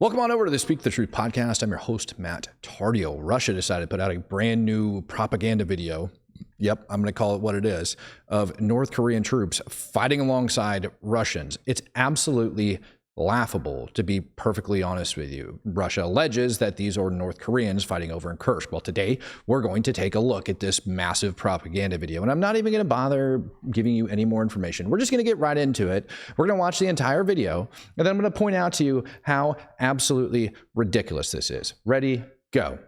Welcome on over to the Speak the Truth podcast. I'm your host, Matt Tardio. Russia decided to put out a brand new propaganda video. Yep, I'm going to call it what it is, of North Korean troops fighting alongside Russians. It's absolutely laughable, to be perfectly honest with you. Russia alleges that these are North Koreans fighting over in Kursk. Well, today we're going to take a look at this massive propaganda video, and I'm not even going to bother giving you any more information. We're just going to get right into it. We're going to watch the entire video, and then I'm going to point out to you how absolutely ridiculous this is. Ready, go.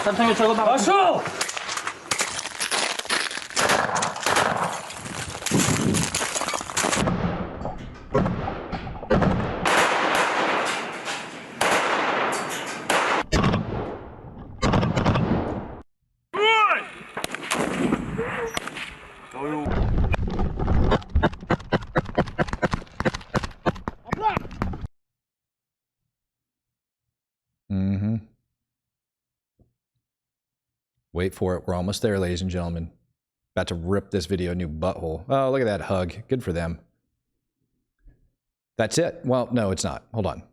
사탕에 저거 봐. 마셔! Wait for it. We're almost there, ladies and gentlemen. About to rip this video a new butthole. Oh, look at that hug. Good for them. That's it. Well, no, it's not. Hold on.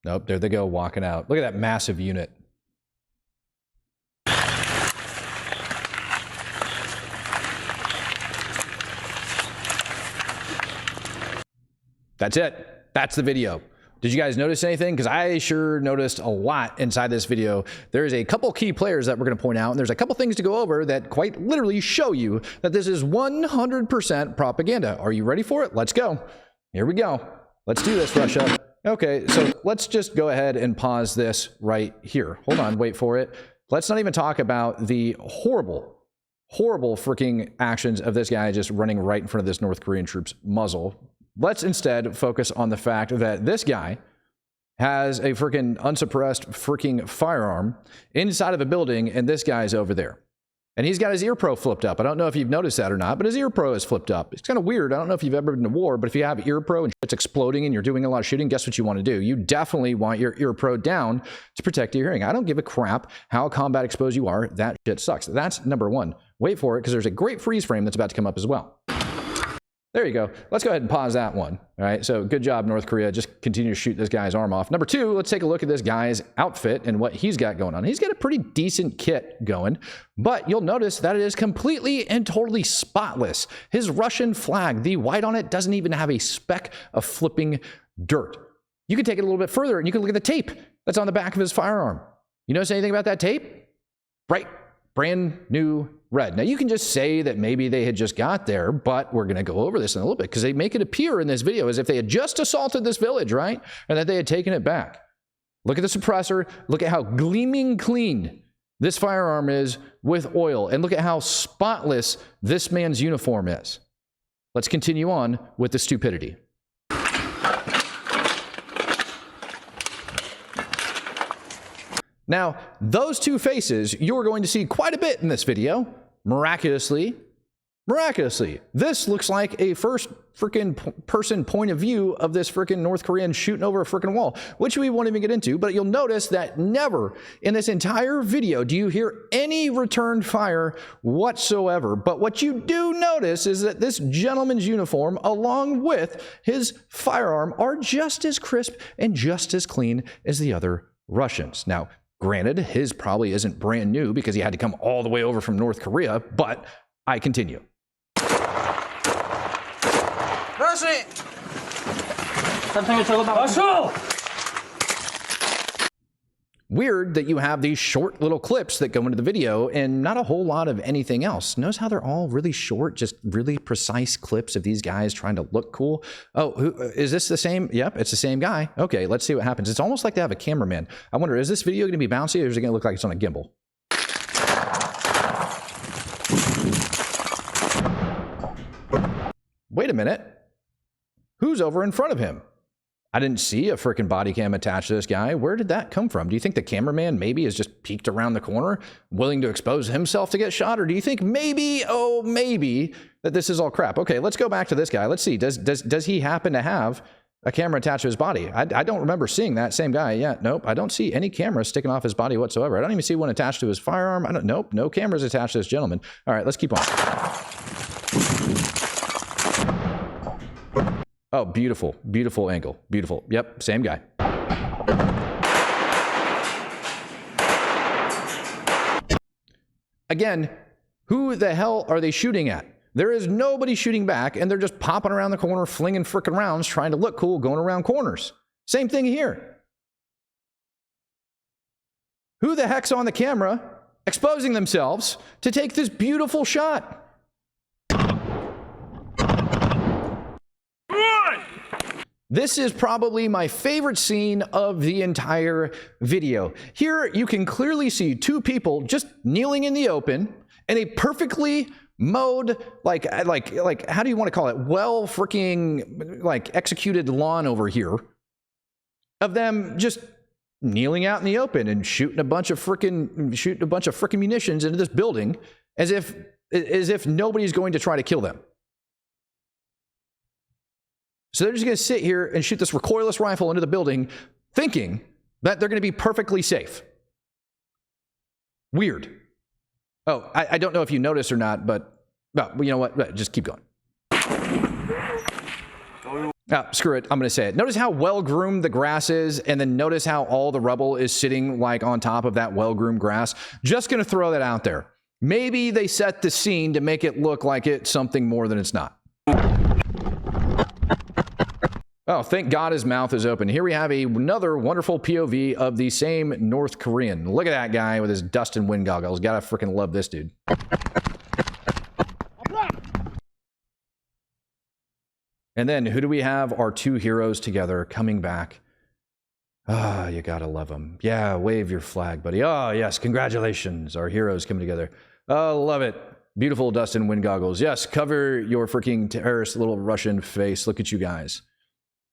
Nope, there they go walking out. Look at that massive unit. That's it. That's the video. Did you guys notice anything? Because I sure noticed a lot inside this video. There's a couple key players that we're going to point out, and there's a couple things to go over that quite literally show you that this is 100% propaganda. Are you ready for it? Let's go. Here we go. Let's do this, Russia. Okay, so let's just go ahead and pause this right here. Hold on, wait for it. Let's not even talk about the horrible freaking actions of this guy just running right in front of this North Korean troop's muzzle. Let's instead focus on the fact that this guy has a freaking unsuppressed freaking firearm inside of a building, and this guy's over there. And he's got his ear pro flipped up. I don't know if you've noticed that or not, but his ear pro is flipped up. It's kind of weird. I don't know if you've ever been to war, but if you have ear pro and shit's exploding and you're doing a lot of shooting, guess what you want to do? You definitely want your ear pro down to protect your hearing. I don't give a crap how combat exposed you are. That shit sucks. That's number one. Wait for it, because there's a great freeze frame that's about to come up as well. There you go. Let's go ahead and pause that one. All right, so good job, North Korea. Just continue to shoot this guy's arm off. Number two, let's take a look at this guy's outfit and what he's got going on. He's got a pretty decent kit going, but you'll notice that it is completely and totally spotless. His Russian flag, the white on it, doesn't even have a speck of flipping dirt. You can take it a little bit further and you can look at the tape that's on the back of his firearm. You notice anything about that tape? Right. Brand new red. Now, you can just say that maybe they had just got there, but we're going to go over this in a little bit because they make it appear in this video as if they had just assaulted this village, right? And that they had taken it back. Look at the suppressor. Look at how gleaming clean this firearm is with oil. And look at how spotless this man's uniform is. Let's continue on with the stupidity. Now, those two faces, you're going to see quite a bit in this video. Miraculously, this looks like a first freaking person point of view of this freaking North Korean shooting over a freaking wall, which we won't even get into, but you'll notice that never in this entire video do you hear any returned fire whatsoever. But what you do notice is that this gentleman's uniform, along with his firearm, are just as crisp and just as clean as the other Russians. Now, granted, his probably isn't brand new because he had to come all the way over from North Korea, but I continue. 사탕에 저거 봐. 마셔! Weird that you have these short little clips that go into the video and not a whole lot of anything else. Notice how they're all really short, just really precise clips of these guys trying to look cool. Oh, is this the same? Yep, it's the same guy. Okay, let's see what happens. It's almost like they have a cameraman. I wonder, is this video going to be bouncy or is it going to look like it's on a gimbal? Wait a minute. Who's over in front of him? I didn't see a freaking body cam attached to this guy. Where did that come from? Do you think the cameraman maybe is just peeked around the corner, willing to expose himself to get shot? Or do you think maybe, oh, maybe, that this is all crap? Okay, let's go back to this guy. Let's see. Does he happen to have a camera attached to his body. I don't remember seeing that same guy yet. Nope, I don't see any cameras sticking off his body whatsoever. I don't even see one attached to his firearm. Nope, no cameras attached to this gentleman. All right, let's keep on. Oh, beautiful, beautiful angle. Beautiful. Yep, same guy. Again, who the hell are they shooting at? There is nobody shooting back, and they're just popping around the corner, flinging frickin' rounds, trying to look cool, going around corners. Same thing here. Who the heck's on the camera exposing themselves to take this beautiful shot? This is probably my favorite scene of the entire video. Here you can clearly see two people just kneeling in the open in a perfectly mowed, like how do you want to call it? Well, freaking like executed lawn over here of them just kneeling out in the open and shooting a bunch of freaking munitions into this building as if nobody's going to try to kill them. So they're just going to sit here and shoot this recoilless rifle into the building, thinking that they're going to be perfectly safe. Weird. Oh, I don't know if you noticed or not, but you know what? Just keep going. Oh, screw it. I'm going to say it. Notice how well-groomed the grass is, and then notice how all the rubble is sitting like on top of that well-groomed grass. Just going to throw that out there. Maybe they set the scene to make it look like it's something more than it's not. Oh, thank God his mouth is open. Here we have another wonderful POV of the same North Korean. Look at that guy with his dust and wind goggles. Gotta freaking love this dude. And then who do we have? Our two heroes together coming back. Ah, you gotta love them. Yeah, wave your flag, buddy. Oh, yes, congratulations. Our heroes coming together. Oh, love it. Beautiful dust and wind goggles. Yes, cover your freaking terrorist little Russian face. Look at you guys.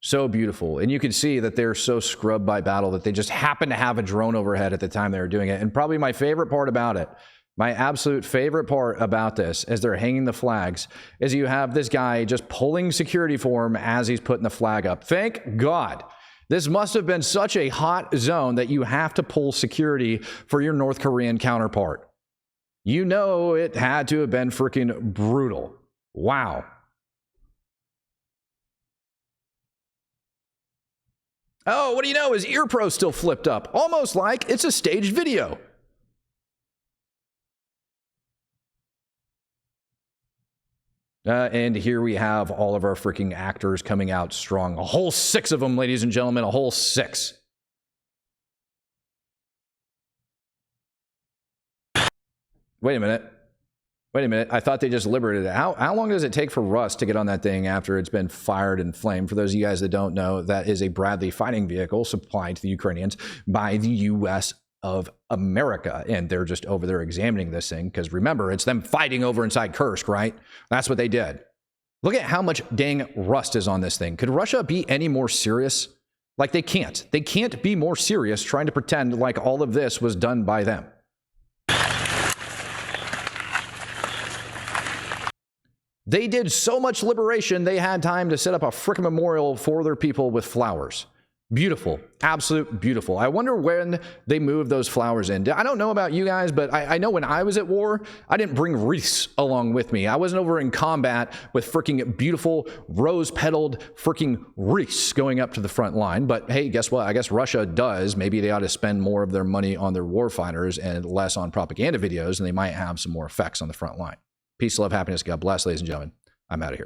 So beautiful. And you can see that they're so scrubbed by battle that they just happen to have a drone overhead at the time they were doing it. And probably my favorite part about it, my absolute favorite part about this, as they're hanging the flags, is you have this guy just pulling security for him as he's putting the flag up. Thank God. This must have been such a hot zone that you have to pull security for your North Korean counterpart. You know it had to have been freaking brutal. Wow. Oh, what do you know? His ear pro still flipped up, almost like it's a staged video. And here we have all of our freaking actors coming out strong. A whole 6 of them, ladies and gentlemen, a whole 6. Wait a minute. Wait a minute. I thought they just liberated it. How long does it take for Rust to get on that thing after it's been fired and flamed? For those of you guys that don't know, that is a Bradley fighting vehicle supplied to the Ukrainians by the U.S. of America. And they're just over there examining this thing because remember, it's them fighting over inside Kursk, right? That's what they did. Look at how much dang rust is on this thing. Could Russia be any more serious? Like they can't. They can't be more serious trying to pretend like all of this was done by them. They did so much liberation, they had time to set up a frickin' memorial for their people with flowers. Beautiful. Absolute beautiful. I wonder when they moved those flowers in. I don't know about you guys, but I know when I was at war, I didn't bring wreaths along with me. I wasn't over in combat with freaking beautiful rose-petaled freaking wreaths going up to the front line. But hey, guess what? I guess Russia does. Maybe they ought to spend more of their money on their war fighters and less on propaganda videos, and they might have some more effects on the front line. Peace, love, happiness. God bless, ladies and gentlemen. I'm out of here.